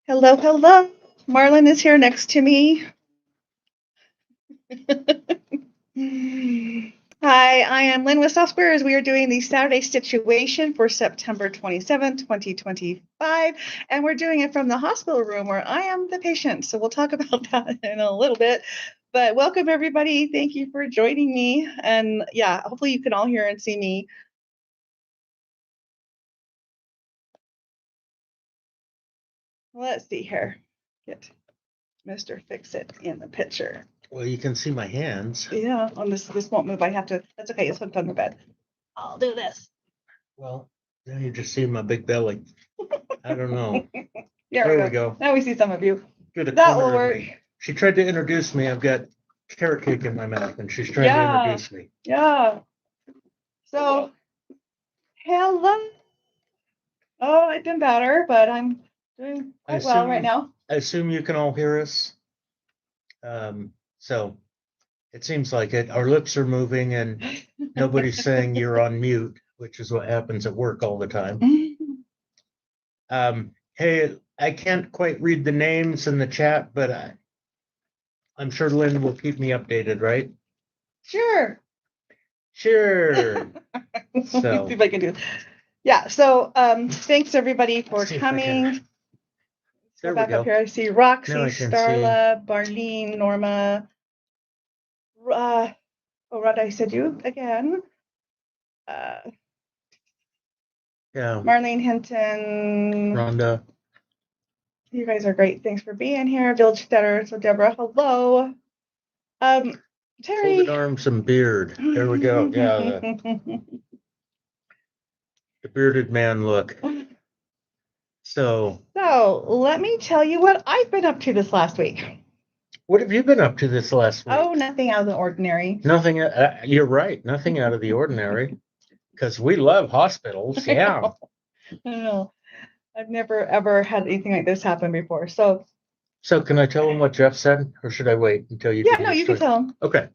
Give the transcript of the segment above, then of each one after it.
Hello, hello. Marlon is here next to me. Hi, I am Lynne with Softsquares. We are doing the Saturday Stitch-uation for September 27th, 2025, and we're doing it from the hospital room where I am the patient. So we'll talk about that in a little bit. But welcome, everybody. Thank you for joining me. And yeah, hopefully you can all hear and see me. Let's see here. Get Mr. Fix-It in the picture. Well, you can see my hands. Yeah, on this won't move. I have to. That's okay. It's hooked on the bed. I'll do this. Well, now you just see my big belly. I don't know. Yeah, There we go. Now we see some of you. Through the That corner will of work. me. She tried to introduce me. I've got carrot cake in my mouth, and she's trying to introduce me. Yeah. So, hello. Oh, it didn't matter, but I'm doing quite well right now. I assume you can all hear us. So it seems like it. Our lips are moving, and nobody's saying you're on mute, which is what happens at work all the time. Hey, I can't quite read the names in the chat, but I'm sure Lynne will keep me updated, right? Sure. Sure. So see if I can do it. Yeah. So thanks everybody for coming. Let's go back up here. I see Roxy, Starla, Barlene, Norma. Oh, Rhonda, I said you again. Yeah. Marlene Hinton. Rhonda. You guys are great. Thanks for being here. Village Stetter. So Deborah, hello. Terry. Folded arms and beard. There we go. Yeah. The bearded man look. So let me tell you what I've been up to this last week. What have you been up to this last week? Oh, nothing out of the ordinary. Nothing. You're right. Nothing out of the ordinary. Because we love hospitals. Yeah. I know. I've never ever had anything like this happen before. So can I tell him what Jeff said, or should I wait until you? Yeah, no, you can tell him. Okay.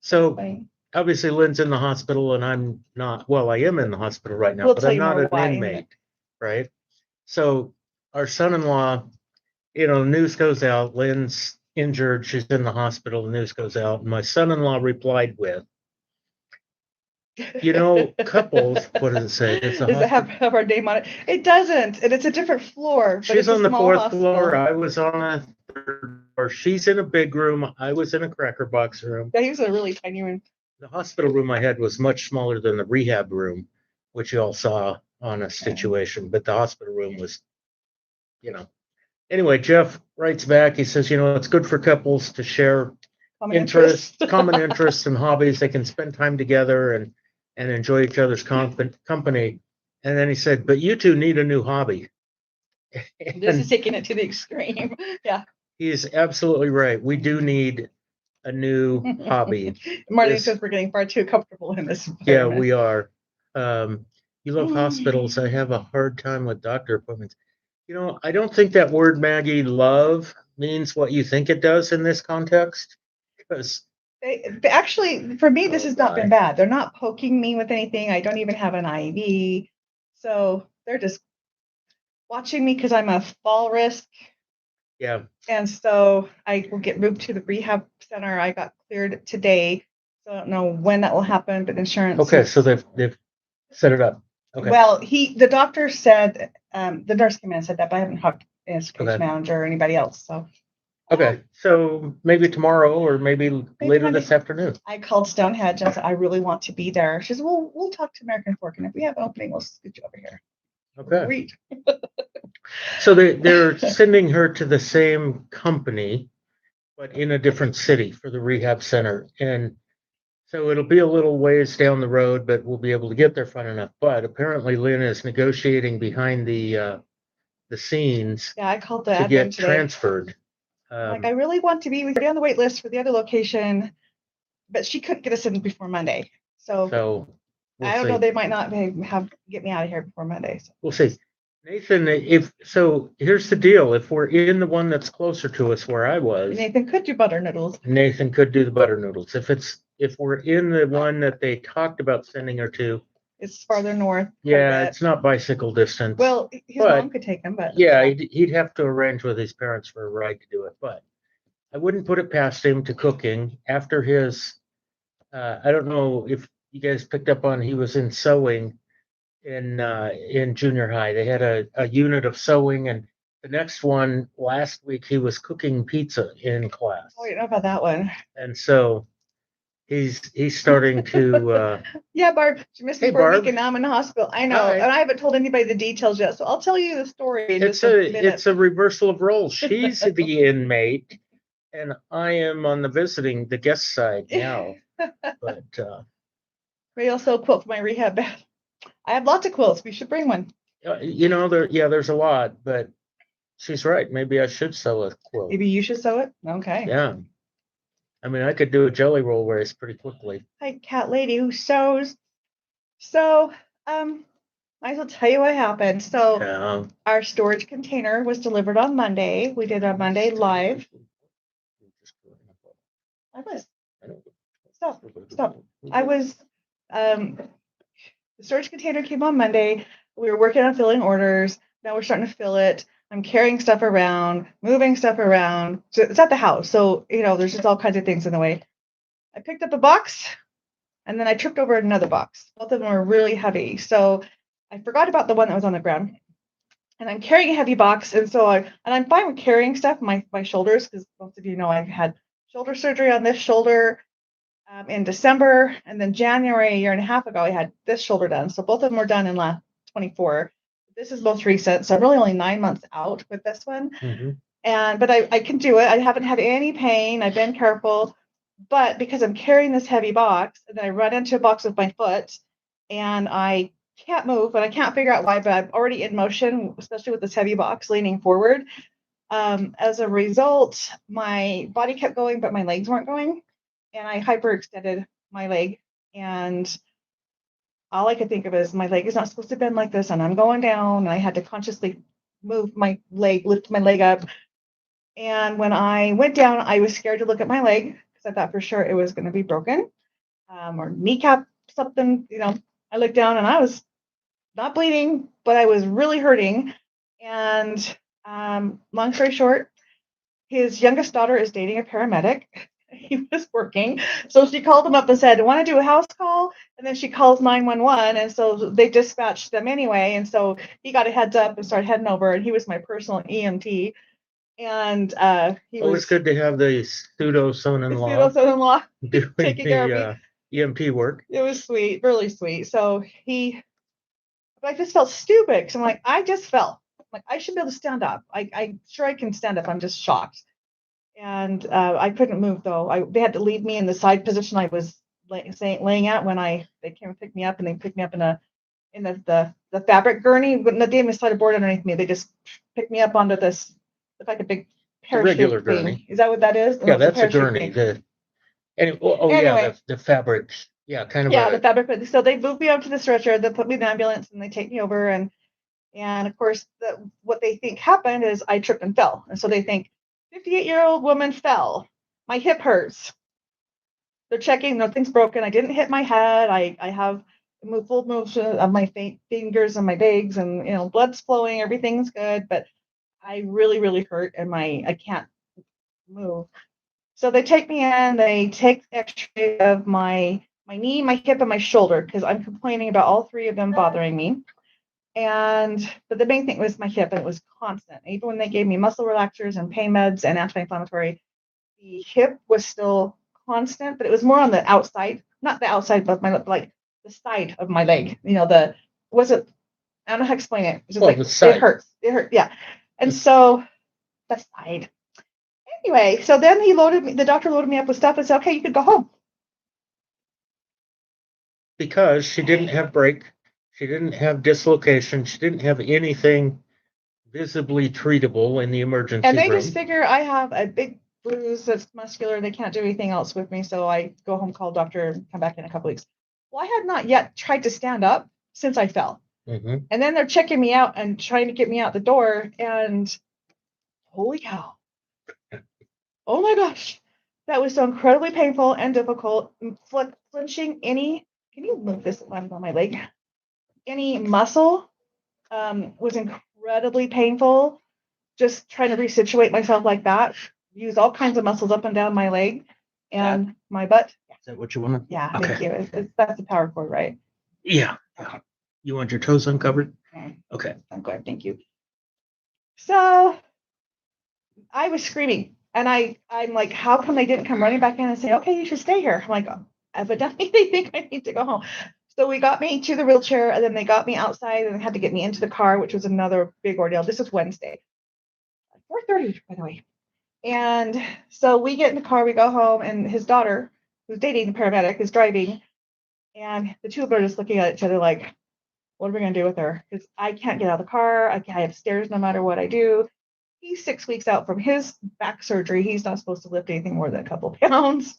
So obviously Lynne's in the hospital, and I'm not. Well, I am in the hospital right now, but I'm not an inmate, right? So our son-in-law, news goes out. Lynne's injured. She's in the hospital. The news goes out, and my son-in-law replied with, couples, what does it say? Does it have our name on it? It doesn't, and it's a different floor. But she's on the fourth floor. I was on a third floor. She's in a big room. I was in a cracker box room. Yeah, he was in a really tiny room. The hospital room I had was much smaller than the rehab room, which you all saw on a Stitch-uation, but the hospital room was, Anyway, Jeff writes back. He says, it's good for couples to share common interests and hobbies. They can spend time together and enjoy each other's company. And then he said, but you two need a new hobby. This is taking it to the extreme. Yeah. He's absolutely right. We do need a new hobby. Marty says we're getting far too comfortable in this environment. Yeah, we are. You love hospitals. I have a hard time with doctor appointments. I don't think that word, Maggie, love means what you think it does in this context. Because actually, for me, this has not been bad. They're not poking me with anything. I don't even have an IV. So they're just watching me because I'm a fall risk. Yeah. And so I will get moved to the rehab center. I got cleared today. So I don't know when that will happen, but insurance. Okay, so they've set it up. Okay. Well, the doctor said, the nurse came in and said that, but I haven't talked to his case manager or anybody else. So. Okay, so maybe tomorrow or maybe later this afternoon. I called Stonehenge and I said, I really want to be there. She said, well, we'll talk to American Fork, and if we have an opening, we'll scoot you over here. Okay. Great. So they're sending her to the same company, but in a different city for the rehab center. And so it'll be a little ways down the road, but we'll be able to get there fun enough. But apparently Lynne is negotiating behind the scenes. Yeah, I called the to get transferred. I really want to be on the wait list for the other location, but she couldn't get us in before Monday. So we'll I don't know. They might not get me out of here before Monday. So. We'll see. Nathan, here's the deal. If we're in the one that's closer to us where I was, Nathan could do butter noodles. Nathan could do the butter noodles. If we're in the one that they talked about sending her to, It's farther north. quite a Yeah, bit. it's not bicycle distance. Well, his but, mom could take him, but Yeah, he'd have to arrange with his parents for a ride to do it, but I wouldn't put it past him to cooking after his, I don't know if you guys picked up on, he was in sewing in junior high. They had a unit of sewing, and the next one last week he was cooking pizza in class. Oh, you know about that one. And so he's starting to Yeah, Barb, she missed me Hey, for a week Barb. and now I'm in the hospital. I know, Hi. and I haven't told anybody the details yet, so I'll tell you the story in just a minute. It's a reversal of roles. She's the inmate, and I am on the guest side now. But Maybe I'll sell a quilt for my rehab bed. I have lots of quilts. We should bring one. there's a lot, but she's right. Maybe I should sell a quilt. Maybe you should sew it. Okay. Yeah. I mean, I could do a jelly roll race pretty quickly. Hi, cat lady who sews. So, might as well tell you what happened. So, Yeah. our storage container was delivered on Monday. We did a Monday live. I was. Stop. I was, the storage container came on Monday. We were working on filling orders. Now we're starting to fill it. I'm carrying stuff around, moving stuff around. So it's at the house. So, there's just all kinds of things in the way. I picked up a box and then I tripped over another box. Both of them were really heavy. So I forgot about the one that was on the ground. And I'm carrying a heavy box. And so I'm fine with carrying stuff, my shoulders, because most of you know I've had shoulder surgery on this shoulder in December. And then January, a year and a half ago, I had this shoulder done. So both of them were done in last 24. This is most recent. So I'm really only 9 months out with this one. Mm-hmm. But I can do it. I haven't had any pain. I've been careful. But because I'm carrying this heavy box, and then I run into a box with my foot, and I can't move, and I can't figure out why, but I'm already in motion, especially with this heavy box leaning forward. As a result, my body kept going, but my legs weren't going, and I hyperextended my leg. And all I could think of is my leg is not supposed to bend like this, and I'm going down, and I had to consciously move my leg, lift my leg up. And when I went down, I was scared to look at my leg because I thought for sure it was going to be broken or kneecap something. I looked down and I was not bleeding, but I was really hurting. And long story short, his youngest daughter is dating a paramedic. He was working. So she called him up and said, I want to do a house call. And then she calls 911. And so they dispatched them anyway. And so he got a heads up and started heading over. And he was my personal EMT. And he Always was good to have the pseudo son-in-law son-in-law doing taking care of me. the EMT work. It was sweet, really sweet. So but I just felt stupid because I'm like, I just fell. Like I should be able to stand up. I sure I can stand up. I'm just shocked. And I couldn't move though. They had to leave me in the side position I was laying at when they came and picked me up, and they picked me up in the fabric gurney. But they didn't slide a board underneath me. They just picked me up onto this. It's like a big parachute regular thing. gurney. Is that what that is? Yeah, that's a gurney. Anyway. The fabric. Yeah, kind of. The fabric. So they moved me up to the stretcher. They put me in the ambulance and they take me over. And of course, what they think happened is I tripped and fell. And so they think 58-year-old woman fell. My hip hurts. They're checking. Nothing's broken. I didn't hit my head. I have full motion of my fingers and my legs, and blood's flowing. Everything's good, but I really, really hurt, and I can't move. So they take me in. They take X-ray of my knee, my hip, and my shoulder because I'm complaining about all three of them bothering me. But the main thing was my hip, and it was constant. Even when they gave me muscle relaxers and pain meds and anti-inflammatory, the hip was still constant, but it was more on the outside, not the outside, but like the side of my leg. I don't know how to explain it. It's just it hurts. It hurt. Yeah. And so the side. Anyway, so then the doctor loaded me up with stuff and said, okay, you could go home. Because she didn't have break. She didn't have dislocation. She didn't have anything visibly treatable in the emergency room. And they just figure I have a big bruise that's muscular. They can't do anything else with me. So I go home, call doctor, and come back in a couple weeks. Well, I had not yet tried to stand up since I fell. Mm-hmm. And then they're checking me out and trying to get me out the door. And holy cow. Oh my gosh. That was so incredibly painful and difficult. Flinching can you move this line on my leg? any muscle was incredibly painful. Just trying to resituate myself like that. Use all kinds of muscles up and down my leg and my butt. Is that what you want? Yeah, Okay. thank you. That's the power cord, right? Yeah. Okay. You want your toes uncovered? Okay. Okay. I'm good, thank you. So I was screaming, and I'm like, how come they didn't come running back in and say, okay, you should stay here? I'm like, evidently they think I need to go home. So we got me to the wheelchair, and then they got me outside and had to get me into the car, which was another big ordeal. This is Wednesday, 4:30, by the way. And so we get in the car, we go home, and his daughter, who's dating the paramedic, is driving. And the two of them are just looking at each other like, what are we going to do with her? Because I can't get out of the car. I have stairs no matter what I do. He's 6 weeks out from his back surgery. He's not supposed to lift anything more than a couple pounds.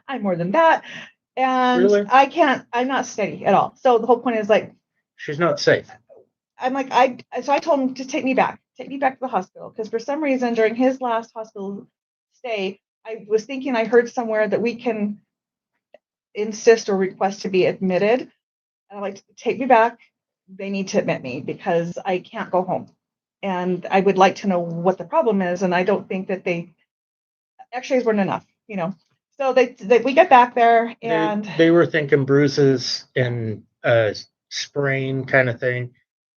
I'm more than that. And Really? I'm not steady at all. So the whole point is like, she's not safe. I'm like, so I told him to take me back to the hospital. Because for some reason during his last hospital stay, I was thinking I heard somewhere that we can insist or request to be admitted. And I'm like, take me back. They need to admit me because I can't go home. And I would like to know what the problem is. And I don't think that x-rays weren't enough, So we get back there and they were thinking bruises and sprain kind of thing.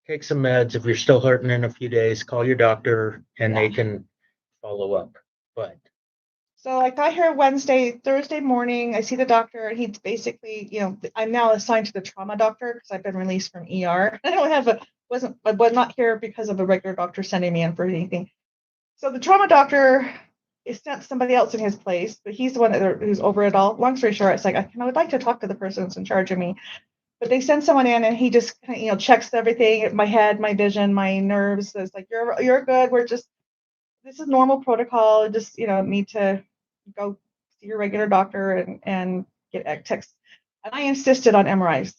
Take some meds. If you're still hurting in a few days, call your doctor and they can follow up. But so I got here Thursday morning. I see the doctor, and he's basically, I'm now assigned to the trauma doctor because I've been released from ER. I don't have I was not here because of a regular doctor sending me in for anything. So the trauma doctor is sent somebody else in his place, but he's the one who's over it all. Long story short, it's like I would like to talk to the person that's in charge of me, but they send someone in, and he just checks everything, my head, my vision, my nerves. It's like you're good. This is normal protocol. Just need to go see your regular doctor and get text. And I insisted on MRIs.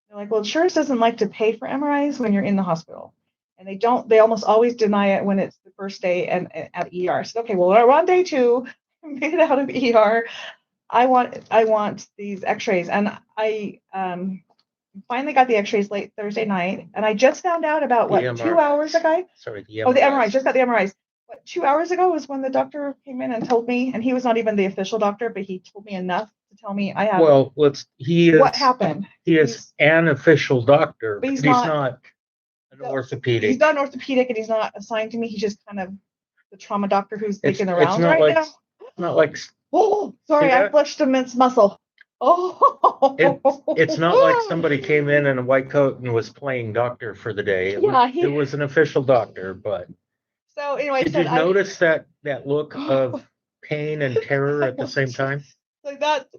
They're like, well, insurance doesn't like to pay for MRIs when you're in the hospital. And they almost always deny it when it's the first day and at ER. I said, okay, well, we're on day 2, made it out of ER. I want these x-rays. And I finally got the x-rays late Thursday night. And I just found out about 2 hours ago? Sorry, the MRIs. Oh, the MRIs, just got the MRIs. 2 hours ago was when the doctor came in and told me, and he was not even the official doctor, but he told me enough to tell me I have. Well, what happened? He is an official doctor, but he's not an orthopedic. He's not an orthopedic, and he's not assigned to me. He's just kind of the trauma doctor who's making the rounds not right like, now. Not like. Oh, sorry, I flushed a mince muscle. Oh, it's not like somebody came in a white coat and was playing doctor for the day. It was an official doctor, but. So anyway, did you notice that look of pain and terror at the same time? Like that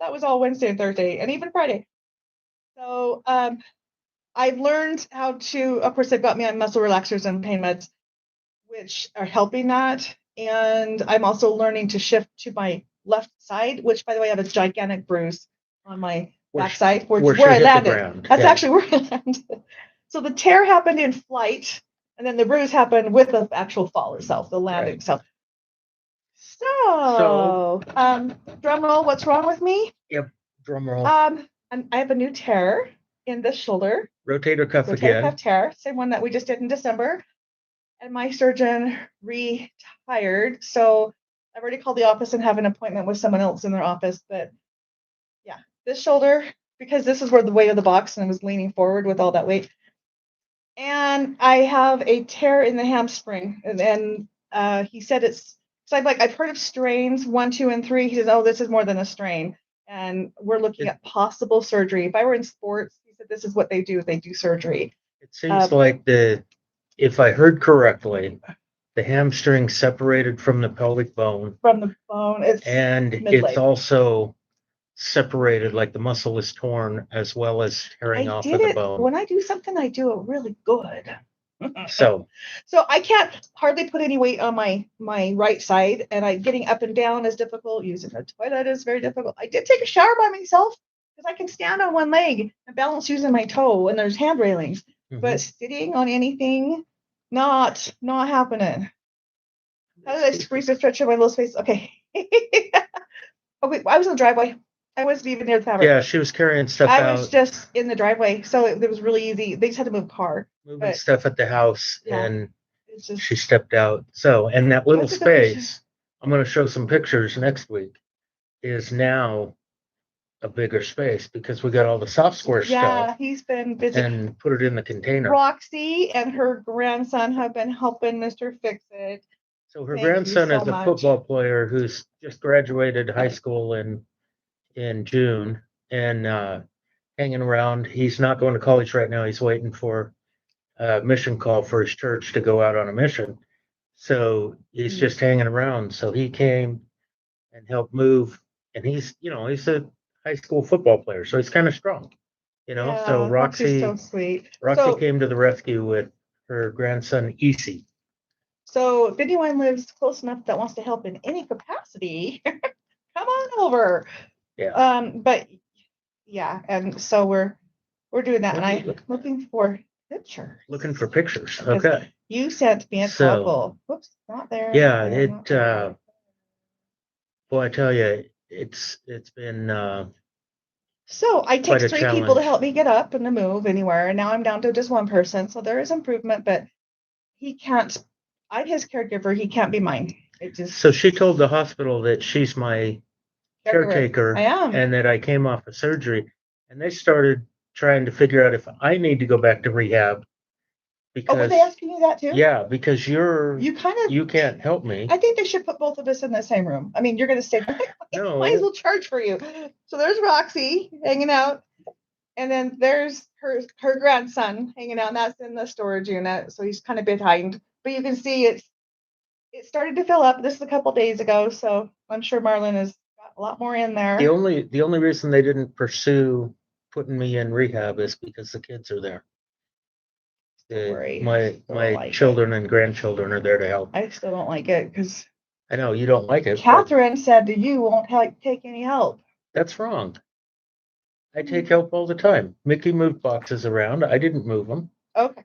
was all Wednesday and Thursday, and even Friday. So I've learned how to. Of course, they've got me on muscle relaxers and pain meds, which are helping that. And I'm also learning to shift to my left side, which, by the way, I have a gigantic bruise on my backside where I landed. That's actually where I landed. So the tear happened in flight. And then the bruise happened with the actual fall itself, the landing itself. So drum roll, what's wrong with me? Yep, drum roll. I have a new tear in the shoulder. Rotator cuff again. Tear, same one that we just did in December. And my surgeon retired. So I've already called the office and have an appointment with someone else in their office. But yeah, this shoulder, because this is where the weight of the box, and I was leaning forward with all that weight. And I have a tear in the hamstring, and he said it's. So I've heard of strains 1, 2, and 3. He says, oh, this is more than a strain, and we're looking at possible surgery. If I were in sports, he said this is what they do. They do surgery. It seems like if I heard correctly, the hamstring separated from the pelvic bone. From the bone, it's also separated, like the muscle is torn as well as tearing off of the bone. When I do something, I do it really good. So I can't hardly put any weight on my right side, and getting up and down is difficult. Using the toilet is very difficult. I did take a shower by myself because I can stand on one leg and balance using my toe, and there's hand railings. Mm-hmm. But sitting on anything, not happening. How did I squeeze the stretch in my little space? Okay. Okay, I was in the driveway. I wasn't even near the fabric. Yeah, she was carrying stuff I out. was just in the driveway, so it was really easy. They just had to move car. Moving but stuff at the house, yeah, and it's just she stepped out. So, and that little That's a good picture. space, I'm going to show some pictures next week, is now a bigger space because we got all the soft square yeah, stuff he's been busy. and put it in the container. Roxy and her grandson have been helping Mr. Fix It. So her Thank you grandson so is a much. football player who's just graduated high school in June and hanging around. He's not going to college right now. He's waiting for a mission call for his church to go out on a mission. So he's just hanging around. So he came and helped move. And he's a high school football player, so he's kind of strong, Yeah, So Roxy's so sweet. Roxy came to the rescue with her grandson, Easy. So if anyone lives close enough that wants to help in any capacity, come on over. Yeah. But yeah, and so we're doing that, and I'm looking for pictures. Looking for pictures. Okay. You sent me a couple. Whoops, not there. Yeah, there, not there. Boy, I tell you, it's been So I quite a text 3 people to challenge. help me get up and to move anywhere, and now I'm down to just one person. So there is improvement, but he can't. I'm his caregiver. He can't be mine. It just So she told the hospital that she's my caretaker I am. and that I came off of surgery, and they started trying to figure out if I need to go back to rehab Oh, were because they asking you that too? yeah, because You kind of. you can't help me. I think they should put both of us in the same room. I mean, you're going to stay. No. Might as well charge for you. So there's Roxy hanging out, and then there's her grandson hanging out. And that's in the storage unit, so he's kind of behind. But you can see it started to fill up. This is a couple days ago, so I'm sure Marlon has got a lot more in there. The only reason they didn't pursue putting me in rehab is because the kids are there. My children and grandchildren are there to help. I still don't like it because I know you don't like it. Catherine said you won't take any help. That's wrong. I take help all the time. Mickey moved boxes around. I didn't move them. Okay.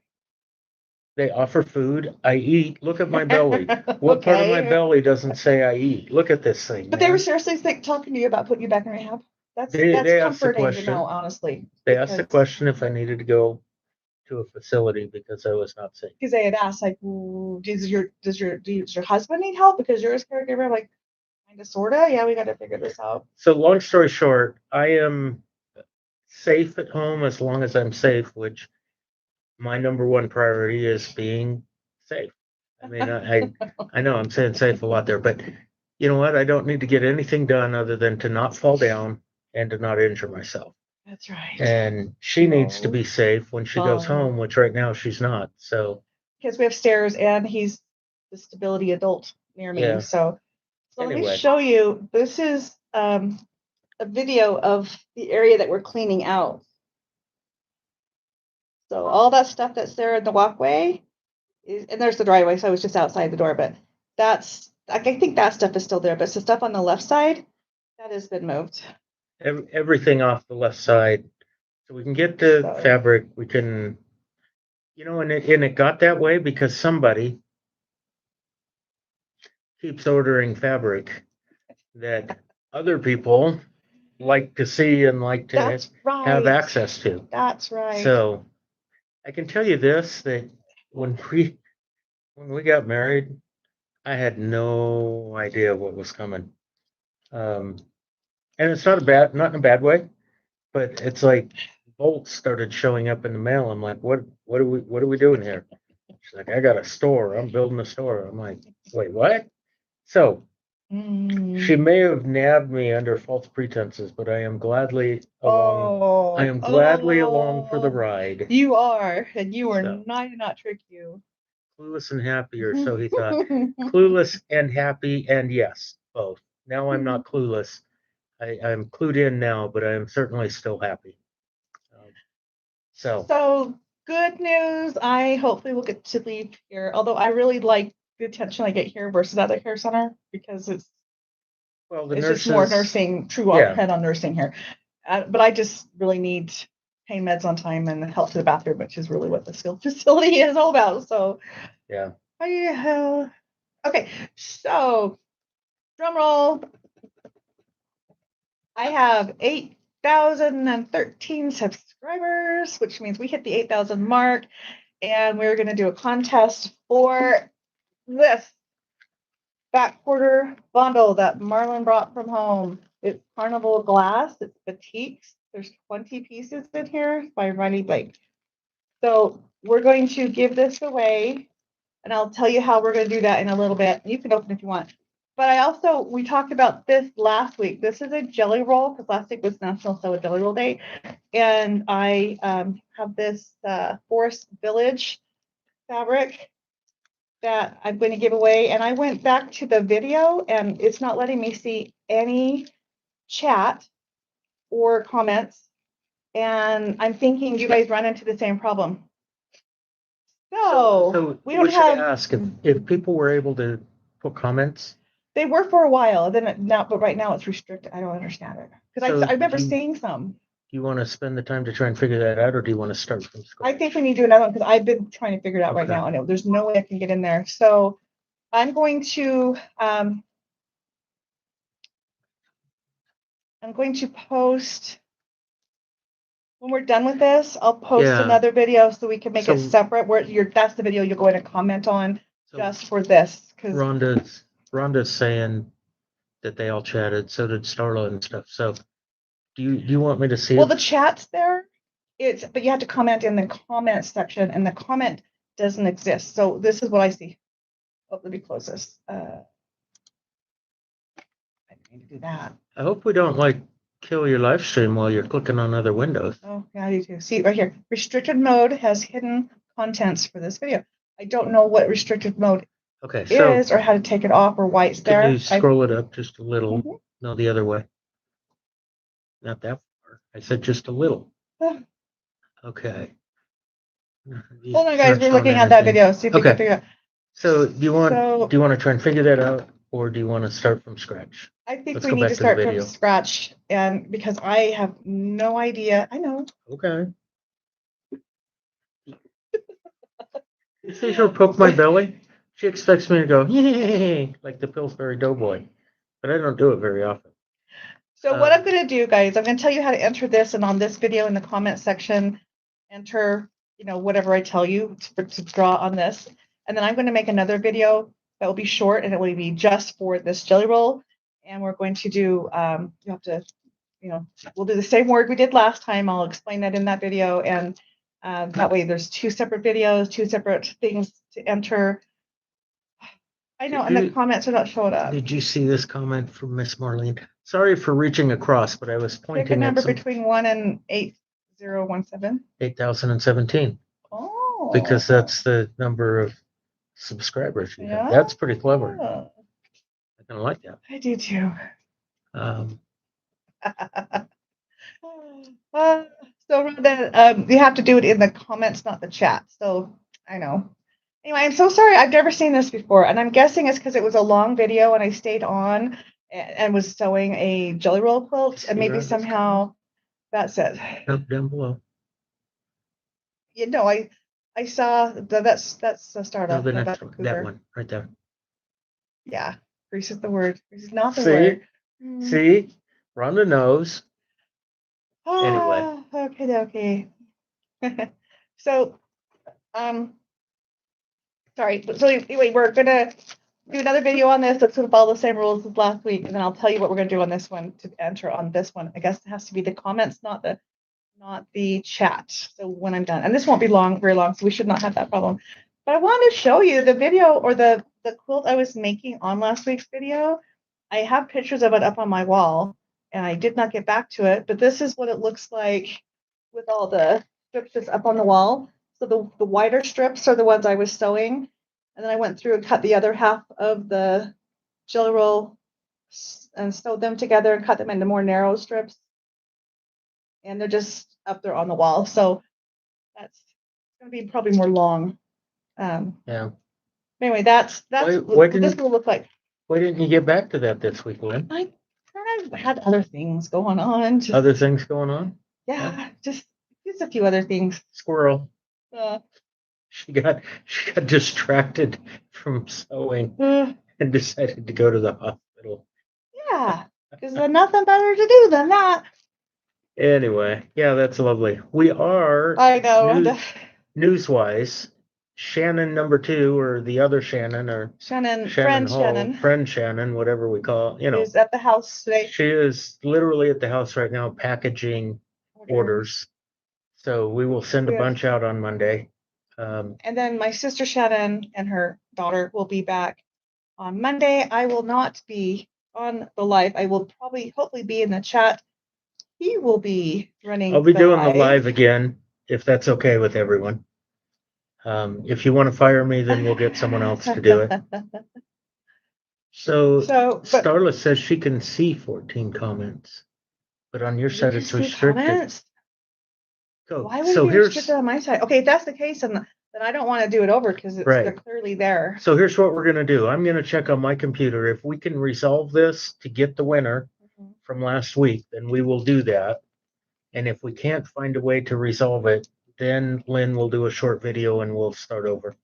They offer food. I eat. Look at my belly. What part of my belly doesn't say I eat? Look at this thing. But they were seriously talking to you about putting you back in rehab. That's comforting to know, honestly. They asked the question if I needed to go to a facility because I was not safe. Because they had asked, like, does your husband need help because you're his caregiver? Like, kind of, sorta. Yeah, we got to figure this out. So long story short, I am safe at home as long as I'm safe, which my number one priority is being safe. I mean, I know I'm saying safe a lot there, but you know what? I don't need to get anything done other than to not fall down and to not injure myself. That's right. And she needs to be safe when she goes home, which right now she's not. So because we have stairs and he's the stability adult near me. Yeah. So anyway. Let me show you. This is a video of the area that we're cleaning out. So all that stuff that's there in the walkway, and there's the driveway, so I was just outside the door, but that's, I think that stuff is still there, but it's the stuff on the left side that has been moved. Everything off the left side. So we can get the fabric, we can, and it got that way because somebody keeps ordering fabric that other people like to see and like to have access to. That's right. So I can tell you this, that when we got married, I had no idea what was coming. And it's not in a bad way, but it's like bolts started showing up in the mail. I'm like, what are we doing here? She's like, I got a store. I'm building a store. I'm like, wait, what? So she may have nabbed me under false pretenses, but I am gladly along. I am gladly along for the ride. You are, and you are not trick you. Clueless and happy, or so he thought. Clueless and happy, and yes, both. Now I'm not clueless. I'm clued in now, but I am certainly still happy. So good news. I hopefully will get to leave here. Although I really like the attention I get here versus at the care center because it's just more nursing, true head on nursing here. But I just really need pain meds on time and help to the bathroom, which is really what the skilled facility is all about. So yeah. Okay, so drum roll. I have 8,013 subscribers, which means we hit the 8,000 mark. And we're going to do a contest for this back quarter bundle that Marlon brought from home. It's Carnival Glass. It's Batiks. There's 20 pieces in here by Riley Blake. So we're going to give this away, and I'll tell you how we're going to do that in a little bit. You can open if you want. But we talked about this last week. This is a jelly roll because last week was National Sew a Jelly Roll Day. And I have this Forest Village fabric that I'm going to give away. And I went back to the video and it's not letting me see any chat or comments. And I'm thinking you guys run into the same problem. So we don't should have. ask if people were able to put comments. They were for a while, but right now it's restricted. I don't understand it because I remember seeing some. Do you want to spend the time to try and figure that out, or do you want to start from scratch? I think we need to do another one because I've been trying to figure it out right now, and there's no way I can get in there. So I'm going to post when we're done with this. I'll post another video so we can make it separate. That's the video you're going to comment on just for this because Rhonda's saying that they all chatted. So did Starla and stuff. So do you want me to see? Well, the chat's there. But you have to comment in the comment section, and the comment doesn't exist. So this is what I see. Oh, let me close this. I need to do that. I hope we don't kill your live stream while you're clicking on other windows. Oh, yeah, you do. See right here. Restricted mode has hidden contents for this video. I don't know what restricted mode is or how to take it off or why it's there. Can you scroll it up just a little? Mm-hmm. No, the other way. Not that far. I said just a little. Okay. Hold on, guys. We're looking at that video. See if we can figure it out. So do you want to try and figure that out, or do you want to start from scratch? I think we need to start from scratch, and because I have no idea. I know. Okay. You see her poke my belly? She expects me to go, yay, like the Pillsbury Doughboy, but I don't do it very often. So what I'm going to do, guys, I'm going to tell you how to enter this, and on this video in the comment section, enter, whatever I tell you to draw on this. And then I'm going to make another video that will be short, and it will be just for this jelly roll. And we're going to do, you have to, we'll do the same word we did last time. I'll explain that in that video. And that way there's two separate videos, two separate things to enter. I know, and the comments are not showing up. Did you see this comment from Miss Marlene? Sorry for reaching across, but I was pointing at a number between 1 and 8017. 8,017. Oh. Because that's the number of subscribers you have. That's pretty clever. I kind of like that. I do too. So Rhonda, you have to do it in the comments, not the chat. So I know. Anyway, I'm so sorry. I've never seen this before, and I'm guessing it's because it was a long video and I stayed on and was sewing a jelly roll quilt, and maybe somehow that's it. Down below. I saw that's the start of the next one. That one right there. Yeah, Grease is the word. Grease is not the word. See, Rhonda knows. Anyway. Okay. So, sorry. So anyway, we're gonna do another video on this that's gonna follow the same rules as last week, and then I'll tell you what we're gonna do on this one to enter on this one. I guess it has to be the comments, not the chat. So when I'm done, and this won't be very long, so we should not have that problem. But I wanted to show you the video or the quilt I was making on last week's video. I have pictures of it up on my wall, and I did not get back to it, but this is what it looks like with all the strips that's up on the wall. So the wider strips are the ones I was sewing, and then I went through and cut the other half of the jelly roll and sewed them together and cut them into more narrow strips. And they're just up there on the wall. So that's going to be probably more long. Yeah. Anyway, that's what this will look like. Why didn't you get back to that this week, Lynne? I kind of had other things going on. Other things going on? Yeah, just a few other things. Squirrel. She got distracted from sewing and decided to go to the hospital. Yeah. Because there's nothing better to do than that. Anyway, yeah, that's lovely. We are I know. news-wise, Shannon number 2, or the other Shannon, or Shannon, Shannon friend Hall, Shannon, friend Shannon, whatever we call it, is at the house today. she is literally at the house right now packaging orders. So we will send a bunch out on Monday. And then my sister Shannon and her daughter will be back on Monday. I will not be on the live. I will hopefully be in the chat. He will be running. I'll be doing the live again, if that's okay with everyone. If you want to fire me, then we'll get someone else to do it. So Starla says she can see 14 comments, but on your side it's restricted. Comments? Why would so it be restricted on my side? Okay, if that's the case, then I don't want to do it over because they're clearly there. So here's what we're going to do. I'm going to check on my computer. If we can resolve this to get the winner from last week, then we will do that. And if we can't find a way to resolve it, then Lynn will do a short video and we'll start over.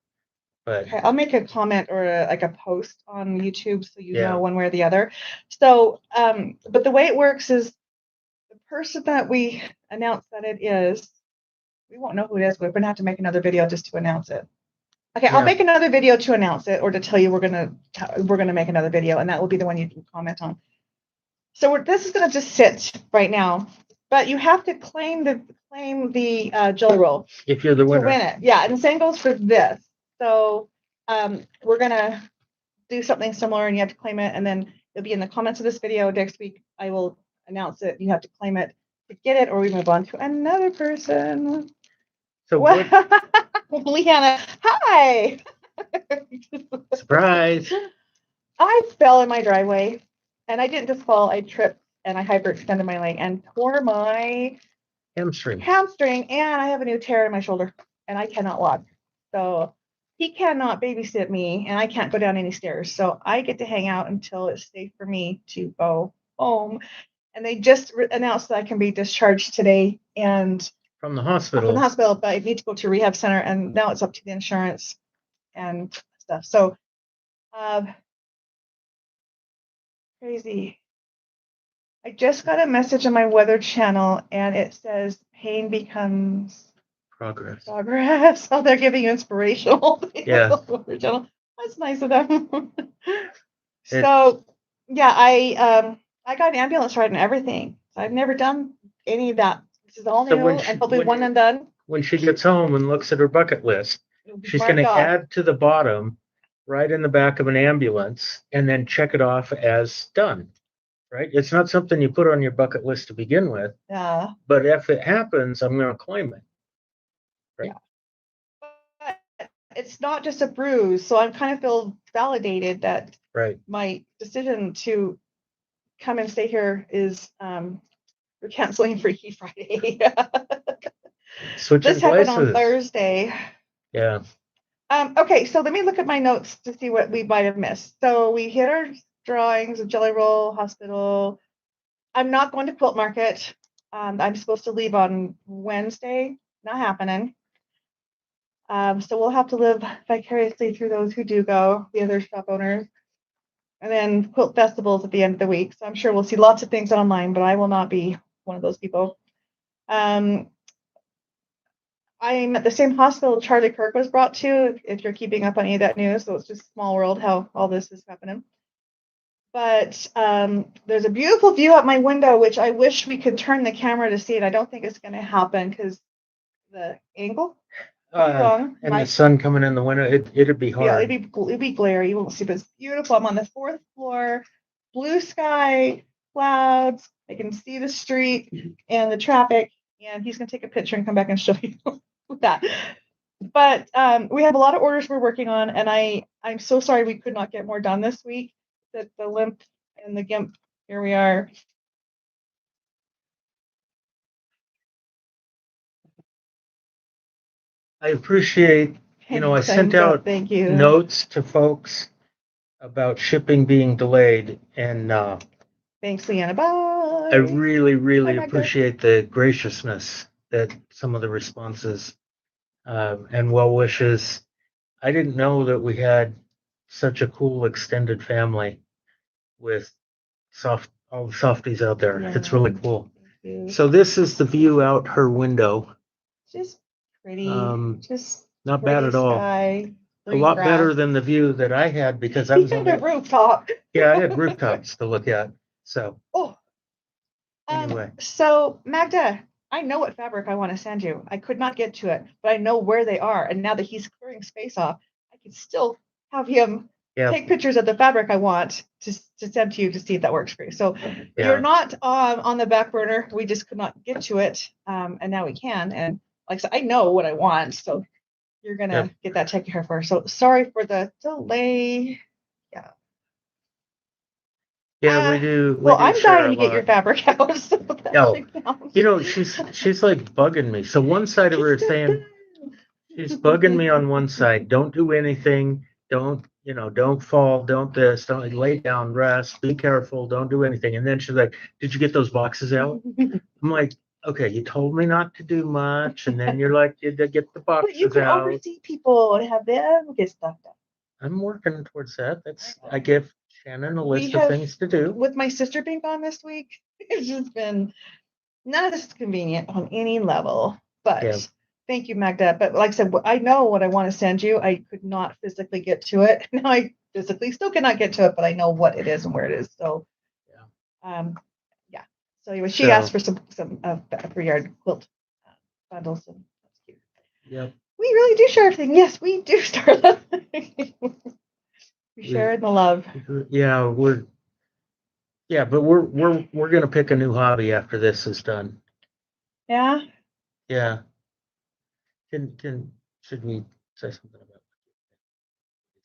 But okay, I'll make a comment or a post on YouTube so you know one way or the other. So, but the way it works is the person that we announce that it is, we won't know who it is. We're going to have to make another video just to announce it. Okay, I'll make another video to announce it or to tell you we're gonna make another video, and that will be the one you can comment on. So this is gonna just sit right now, but you have to claim the jelly roll if you're the winner. To win it. Yeah, and the same goes for this. So we're gonna do something similar, and you have to claim it, and then it'll be in the comments of this video. Next week I will announce it. You have to claim it to get it, or we move on to another person. So what? Leanna, hi. Surprise. I fell in my driveway, and I didn't just fall. I tripped and I hyperextended my leg and tore my hamstring. And I have a new tear in my shoulder, and I cannot walk. So he cannot babysit me, and I can't go down any stairs. So I get to hang out until it's safe for me to go home. And they just announced that I can be discharged today and from the hospital. But I need to go to rehab center, and now it's up to the insurance and stuff. So, crazy. I just got a message on my weather channel, and it says pain becomes progress. Oh, they're giving you inspirational. Yeah. That's nice of them. So, yeah, I got an ambulance ride and everything. I've never done any of that. This is all new and probably one and done. When she gets home and looks at her bucket list, she's going to add to the bottom right in the back of an ambulance and then check it off as done, right? It's not something you put on your bucket list to begin with. Yeah. But if it happens, I'm going to claim it. Right. Yeah. But it's not just a bruise. So I kind of feel validated that my decision to come and stay here is we're canceling Freaky Friday. This happened on Thursday. Yeah. Okay, so let me look at my notes to see what we might have missed. So we hit our drawings of Jelly Roll Hospital. I'm not going to Quilt Market. I'm supposed to leave on Wednesday. Not happening. So we'll have to live vicariously through those who do go, the other shop owners. And then quilt festivals at the end of the week. So I'm sure we'll see lots of things online, but I will not be one of those people. I'm at the same hospital Charlie Kirk was brought to, if you're keeping up on any of that news. So it's just small world how all this is happening. But there's a beautiful view out my window, which I wish we could turn the camera to see it. I don't think it's going to happen because the angle. And the sun coming in the window, it'd be hard. Yeah, it'd be glary. You won't see, but it's beautiful. I'm on the 4th floor, blue sky, clouds. I can see the street and the traffic. And he's gonna take a picture and come back and show you that. But we have a lot of orders we're working on, and I'm so sorry we could not get more done this week. That the limp and the gimp. Here we are. I appreciate, I sent out notes to folks about shipping being delayed, and thanks, Leanna. Bye. I really, really appreciate the graciousness that some of the responses and well wishes. I didn't know that we had such a cool extended family with all the softies out there. Yeah. It's really cool. Thank you. So this is the view out her window. Just pretty. Just Not bad at gray all. sky, A green lot grass. better than the view that I had because I was You on had a the rooftop. yeah, I had rooftops to look at. So Oh. anyway, So Magda, I know what fabric I want to send you. I could not get to it, but I know where they are. And now that he's clearing space off, I can still have him yeah, take pictures of the fabric I want to send to you to see if that works for you. So yeah. you're not on the back burner. We just could not get to it. And now we can. And like I said, I know what I want. So you're going to get that taken care of. So sorry for the delay. Yeah, we do. Well, do I'm share dying a to get your lot. fabric out. So that Oh, right now. You know, she's like bugging me. So one side of her is saying she's bugging me on one side. Don't do anything. Don't, don't fall. Don't this. Don't lay down. Rest. Be careful. Don't do anything. And then she's like, "Did you get those boxes out?" I'm like, "Okay, you told me not to do much, and then you're like, you get the But you boxes can out." oversee people and have them get stuff done. I'm working towards that. I give Shannon a We list of have, things to do. with my sister being gone this week, it's just been none of this is convenient on any level. But Yeah. thank you, Magda. But like I said, I know what I want to send you. I could not physically get to it. Now I physically still cannot get to it, but I know what it is and where it is. So yeah. So anyway, she asked for some per yard quilt bundles, and that's cute. Yep. We really do share everything. Yes, we do share that. We share in the love. Yeah, but we're gonna pick a new hobby after this is done. Yeah. Yeah. Should we say something about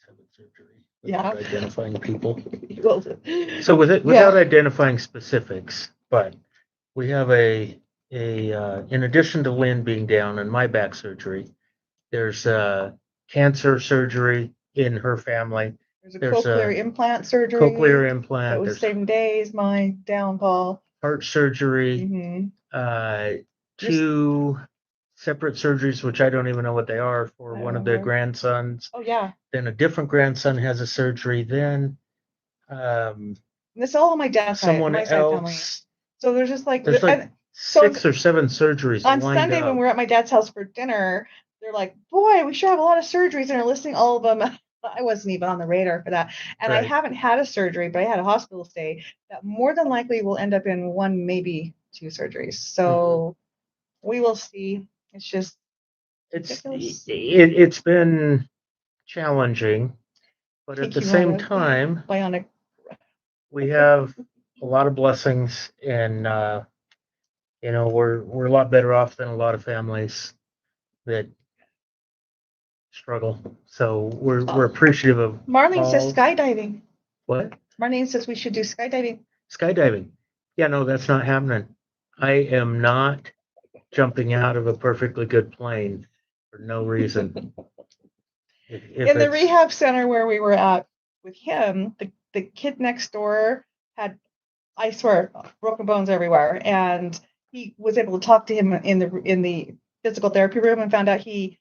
having surgery? Yeah. Identifying people. Well, So without identifying specifics, but we have a in addition to Lynn being down and my back surgery, there's cancer surgery in her family. There's a cochlear implant surgery. Cochlear implant. That was the same day as my downfall. Heart surgery. Mm-hmm. Two separate surgeries, which I don't even know what they are, for one of the grandsons. Oh yeah. Then a different grandson has a surgery. Then this is all on my dad's side, someone my else. side family. So there's just like, there's like 6 or 7 surgeries on Sunday when we were at my dad's house for dinner. They're like, "Boy, we sure have a lot of surgeries," and they're listing all of them. I wasn't even on the radar for that, and I haven't had a surgery, but I had a hospital stay that more than likely will end up in 1, maybe 2 surgeries. So we will see. It's just it's been challenging, but at the same time, bionic. We have a lot of blessings, and we're a lot better off than a lot of families that struggle. So we're appreciative of. Marlene says skydiving. What? Marlene says we should do skydiving. Skydiving. Yeah, no, that's not happening. I am not jumping out of a perfectly good plane for no reason. In the rehab center where we were at with him, the kid next door had, I swear, broken bones everywhere, and he was able to talk to him in the physical therapy room and found out he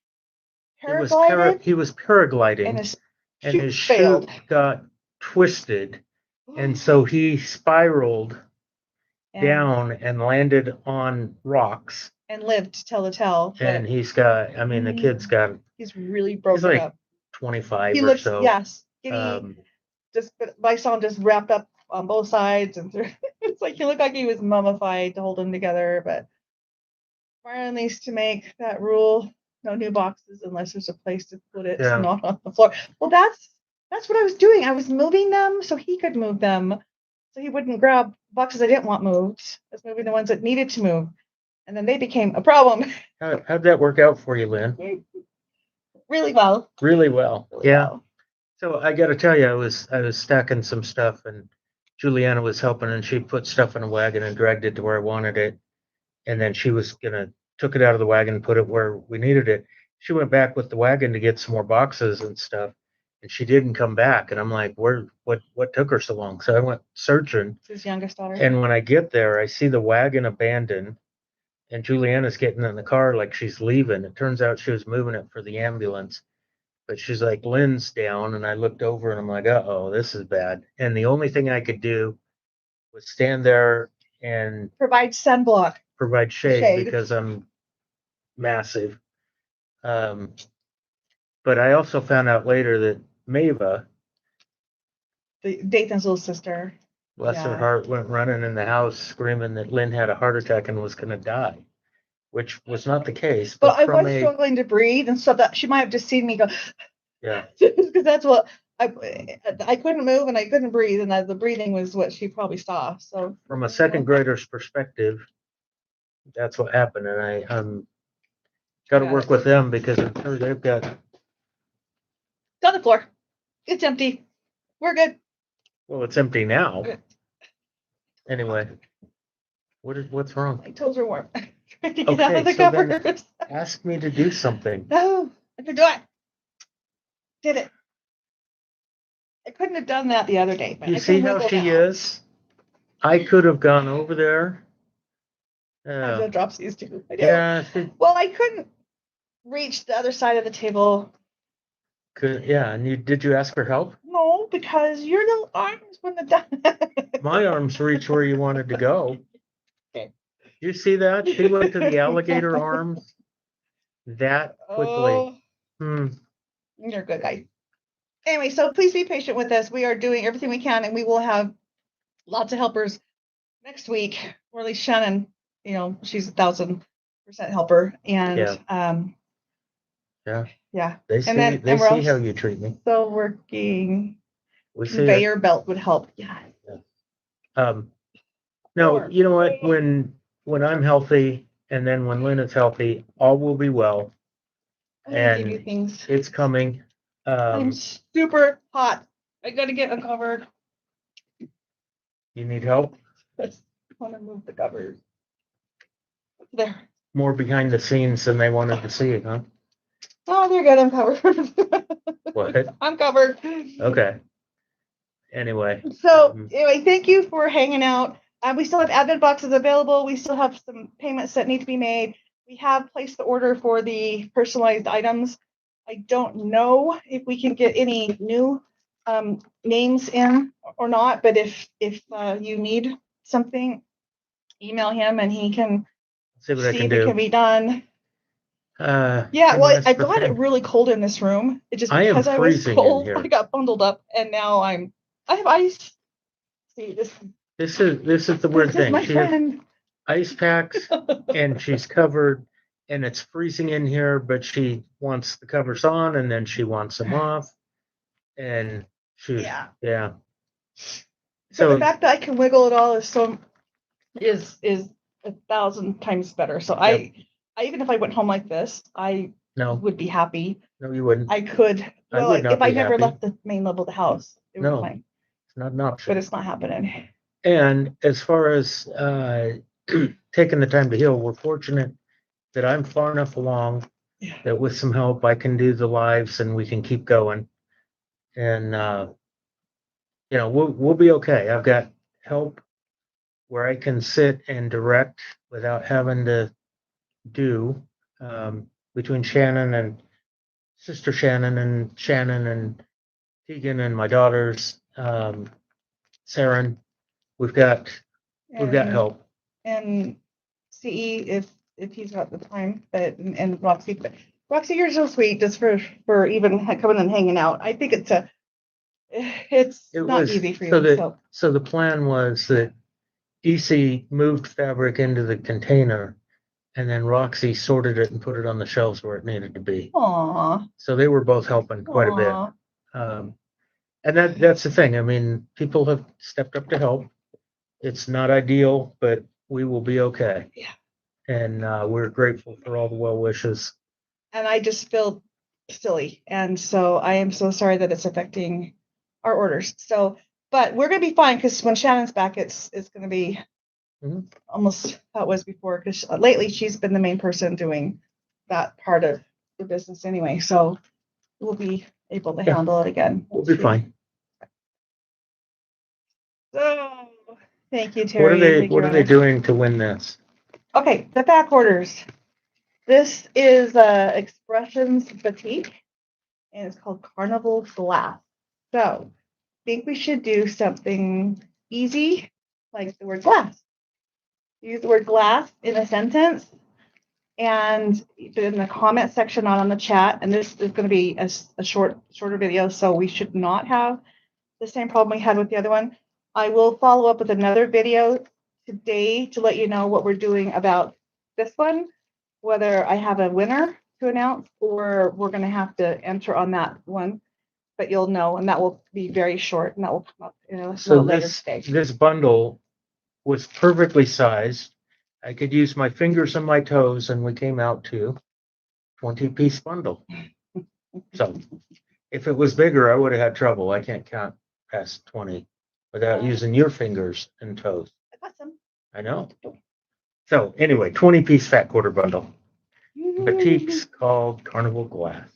paraglided. He was paragliding, and his chute got twisted, and so he spiraled down and landed on rocks and lived to tell the tale. And he's got, the kid's got. He's really broken he's like up. 25 he or looks, so. Yes, but I saw him just wrapped up on both sides, and it's like he looked like he was mummified to hold him together. But Marlon needs to make that rule: no new boxes unless there's a place to put it, not on the floor. Well, that's what I was doing. I was moving them so he could move them, so he wouldn't grab boxes I didn't want moved. I was moving the ones that needed to move, and then they became a problem. How'd that work out for you, Lynn? Really well. Really well. So I got to tell you, I was stacking some stuff, and Juliana was helping, and she put stuff in a wagon and dragged it to where I wanted it, and then she was took it out of the wagon and put it where we needed it. She went back with the wagon to get some more boxes and stuff, and she didn't come back. And I'm like, what took her so long? So I went searching. It's his youngest daughter. And when I get there, I see the wagon abandoned, and Juliana's getting in the car like she's leaving. It turns out she was moving it for the ambulance. But she's like, Lynn's down, and I looked over and I'm like, uh-oh, this is bad. And the only thing I could do was stand there and Provide sunblock. provide shade, Shade. because I'm massive. But I also found out later that Mava, Dathan's little sister. bless her Yeah. heart, went running in the house screaming that Lynn had a heart attack and was going to die, which was not the case. But I from was struggling to breathe, and so that she might have just seen me go, yeah, because that's what I couldn't move and I couldn't breathe, and the breathing was what she probably saw. So from a second grader's perspective, that's what happened, and I'm got to Got work it. with them because I'm sure they've got. It's on the floor. It's empty. We're good. Well, it's empty now. Okay. Anyway, what's wrong? My toes are warm. Trying to get out Okay, of the so then covers. ask me to do something. No, I could do it. Did it. I couldn't have done that the other day. But You I see can how wiggle she now. is? I could have gone over there. I did dropsies too. I do. Yeah, Well, I couldn't reach the other side of the table. yeah, and did you ask for help? No, because your little arms wouldn't have done it. My arms reach where you wanted to go. Okay. You see that? She went to the alligator arms that quickly. Oh, you're a good guy. Anyway, so please be patient with us. We are doing everything we can, and we will have lots of helpers next week. Or at least Shannon, she's 1,000% helper, and Yeah. They see we're how you treat me. also working. We see it. Conveyor belt would help. Yeah. No, you know what? When I'm healthy, and then when Lynn is healthy, all will be well. I'm gonna give you And things. it's coming. I'm super hot. I gotta get uncovered. You need help? I want to move the covers. There. More behind the scenes than they wanted to see, huh? Oh, they're good. I'm covered. What? I'm covered. Okay. Anyway. So anyway, thank you for hanging out. We still have advent boxes available. We still have some payments that need to be made. We have placed the order for the personalized items. I don't know if we can get any new names in or not, but if you need something, email him and he can see what I see can if it do. can be done. Yeah, well, I got it really cold in this room. It just because I was cold, I got bundled up, and now I have ice. See this. This is the weird thing. My She has friend. ice packs and she's covered, and it's freezing in here, but she wants the covers on and then she wants them off, and yeah. So the fact that I can wiggle it all is 1,000 times better. So I even if I went home like this, I would be happy. No, you wouldn't. I could. Well, if I never left the main level of the house, it would be fine. It's not an option. But it's not happening. And as far as taking the time to heal, we're fortunate that I'm far enough along that with some help I can do the lives and we can keep going. And we'll be okay. I've got help where I can sit and direct without having to do between Shannon and Sister Shannon and Tegan and my daughters, Saren. We've got help. And CE if he's got the time, but and Roxy, but Roxy, you're so sweet just for even coming and hanging out. I think it's not easy for you. So the plan was that EC moved fabric into the container, and then Roxy sorted it and put it on the shelves where it needed to be. Aww. So they were both helping quite a bit. And that's the thing. I mean, people have stepped up to help. It's not ideal, but we will be okay. Yeah. And we're grateful for all the well wishes. And I just feel silly. And so I am so sorry that it's affecting our orders. So, but we're going to be fine because when Shannon's back, it's going to be almost how it was before. Because lately she's been the main person doing that part of the business anyway. So we'll be able to handle it again. We'll be fine. So thank you, Terry. What are they doing to win this? Okay, the back orders. This is Expressions Batik, and it's called Carnival Glass. So I think we should do something easy, like the word glass. Use the word glass in a sentence and put it in the comment section, not on the chat. And this is going to be a shorter video, so we should not have the same problem we had with the other one. I will follow up with another video today to let you know what we're doing about this one, whether I have a winner to announce or we're going to have to enter on that one. But you'll know, and that will be very short, and that will come up in a So little later today. this bundle was perfectly sized. I could use my fingers and my toes, and we came out to 20-piece bundle. So if it was bigger, I would have had trouble. I can't count past 20 without using your fingers and toes. I got some. I know. So anyway, 20-piece fat quarter bundle. Batiks called Carnival Glass.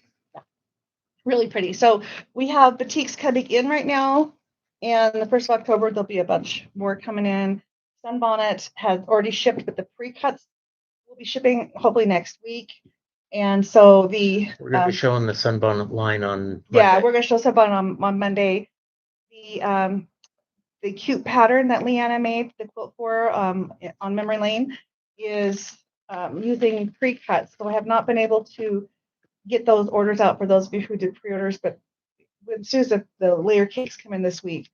Really pretty. So we have batiks coming in right now, and the 1st of October there'll be a bunch more coming in. Sunbonnet has already shipped, but the pre-cuts will be shipping hopefully next week. And so We're going to be showing the Sunbonnet line on Monday. Yeah, we're going to show Sunbonnet on Monday. The cute pattern that Leanna made the quilt for on Memory Lane is using pre-cuts. So I have not been able to get those orders out for those of you who did pre-orders, but as soon as the layer cakes come in this week,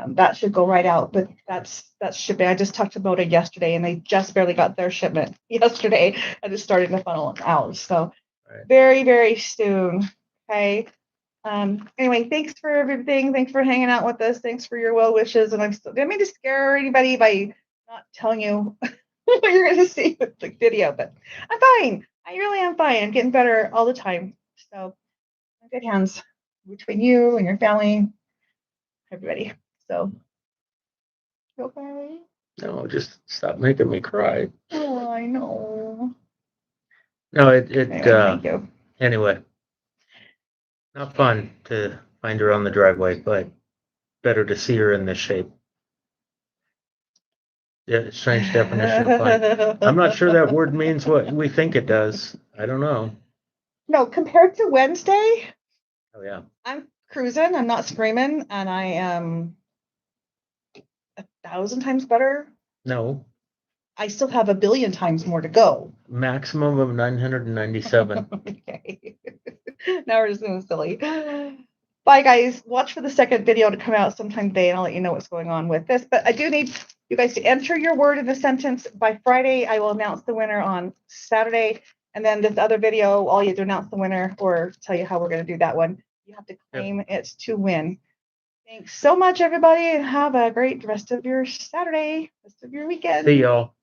that should go right out. But that's shipping. I just talked about it yesterday, and they just barely got their shipment yesterday, and it's starting to funnel out. So very, very soon. Okay. Anyway, thanks for everything. Thanks for hanging out with us. Thanks for your well wishes. And didn't mean to scare anybody by not telling you what you're going to see with the video, but I'm fine. I really am fine. I'm getting better all the time. So in good hands between you and your family, everybody. So you okay? No, just stop making me cry. Oh, I know. No, Anyway, thank you. Anyway, not fun to find her on the driveway, but better to see her in this shape. Yeah, strange definition of fun. I'm not sure that word means what we think it does. I don't know. No, compared to Wednesday, Oh yeah. I'm cruising. I'm not screaming, and I am 1,000 times better. No. I still have 1 billion times more to go. Maximum of 997. Okay. Now we're just being silly. Bye, guys. Watch for the second video to come out sometime today, and I'll let you know what's going on with this. But I do need you guys to enter your word in the sentence by Friday. I will announce the winner on Saturday. And then this other video, I'll either announce the winner or tell you how we're going to do that one. You have to claim it to win. Thanks so much, everybody, and have a great rest of your Saturday, rest of your weekend. See y'all.